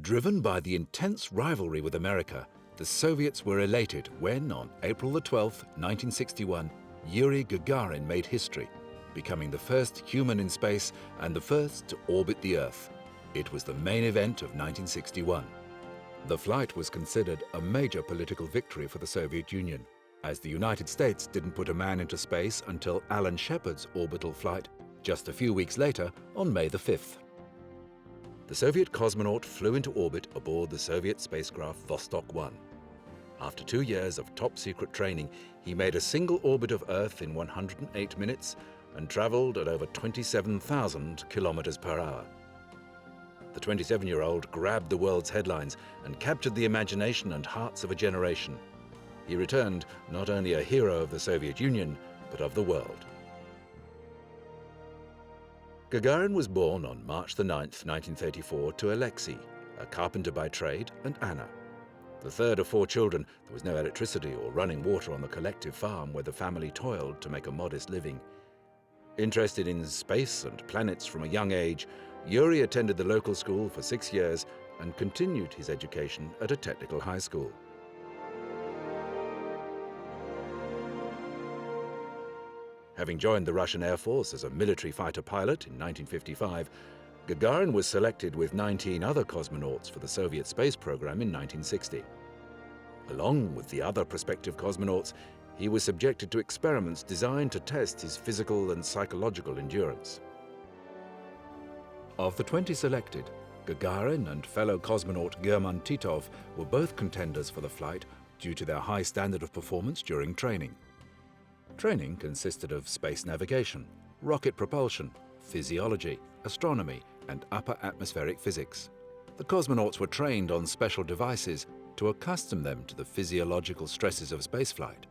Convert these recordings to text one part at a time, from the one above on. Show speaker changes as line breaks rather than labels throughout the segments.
Driven by the intense rivalry with America, the Soviets were elated when, on April 12, 1961, Yuri Gagarin made history, becoming the first human in space and the first to orbit the Earth. It was the main event of 1961. The flight was considered a major political victory for the Soviet Union, as the United States didn't put a man into space until Alan Shepard's orbital flight just a few weeks later on May the 5th. The Soviet cosmonaut flew into orbit aboard the Soviet spacecraft Vostok 1. After 2 years of top-secret training, he made a single orbit of Earth in 108 minutes and traveled at over 27,000 kilometers per hour. The 27-year-old grabbed the world's headlines and captured the imagination and hearts of a generation. He returned not only a hero of the Soviet Union, but of the world. Gagarin was born on March 9, 1934, to Alexei, a carpenter by trade, and Anna. The third of 4 children, there was no electricity or running water on the collective farm where the family toiled to make a modest living. Interested in space and planets from a young age, Yuri attended the local school for 6 years and continued his education at a technical high school. Having joined the Russian Air Force as a military fighter pilot in 1955, Gagarin was selected with 19 other cosmonauts for the Soviet space program in 1960. Along with the other prospective cosmonauts, he was subjected to experiments designed to test his physical and psychological endurance. Of the 20 selected, Gagarin and fellow cosmonaut German Titov were both contenders for the flight due to their high standard of performance during training. Training consisted of space navigation, rocket propulsion, physiology, astronomy, and upper atmospheric physics. The cosmonauts were trained on special devices to accustom them to the physiological stresses of spaceflight.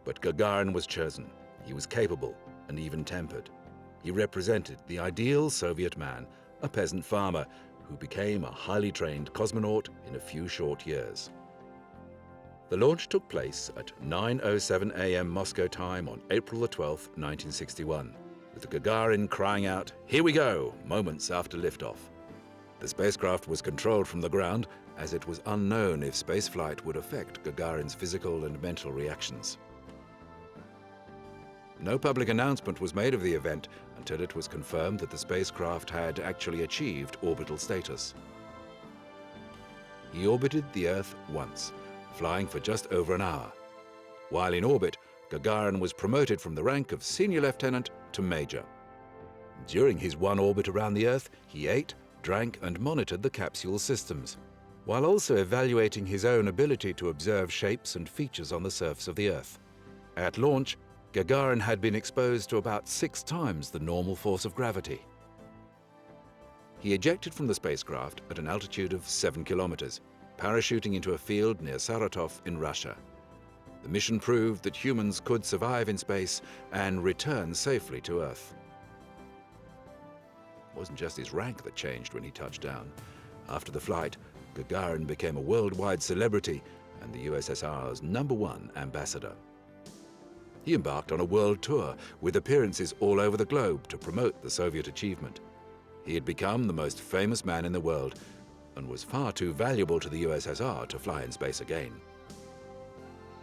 But Gagarin was chosen. He was capable and even-tempered. He represented the ideal Soviet man, a peasant farmer who became a highly trained cosmonaut in a few short years. The launch took place at 9:07 a.m. Moscow time on April 12, 1961, with Gagarin crying out, "Here we go!" moments after liftoff. The spacecraft was controlled from the ground, as it was unknown if spaceflight would affect Gagarin's physical and mental reactions. No public announcement was made of the event until it was confirmed that the spacecraft had actually achieved orbital status. He orbited the Earth once, flying for just over an hour. While in orbit, Gagarin was promoted from the rank of senior lieutenant to major. During his one orbit around the Earth, he ate, drank, and monitored the capsule systems, while also evaluating his own ability to observe shapes and features on the surface of the Earth. At launch, Gagarin had been exposed to about 6 times the normal force of gravity. He ejected from the spacecraft at an altitude of 7 kilometers, parachuting into a field near Saratov in Russia. The mission proved that humans could survive in space and return safely to Earth. It wasn't just his rank that changed when he touched down. After the flight, Gagarin became a worldwide celebrity and the USSR's #1 ambassador. He embarked on a world tour with appearances all over the globe to promote the Soviet achievement. He had become the most famous man in the world and was far too valuable to the USSR to fly in space again.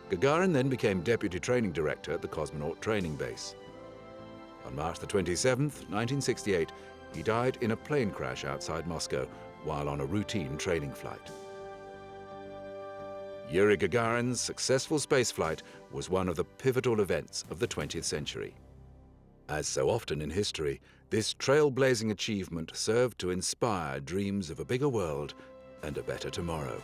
Gagarin then became Deputy Training Director at the Cosmonaut Training Base. On March 27, 1968, he died in a plane crash outside Moscow while on a routine training flight. Yuri Gagarin's successful spaceflight was one of the pivotal events of the 20th century. As so often in history, this trailblazing achievement served to inspire dreams of a bigger world and a better tomorrow.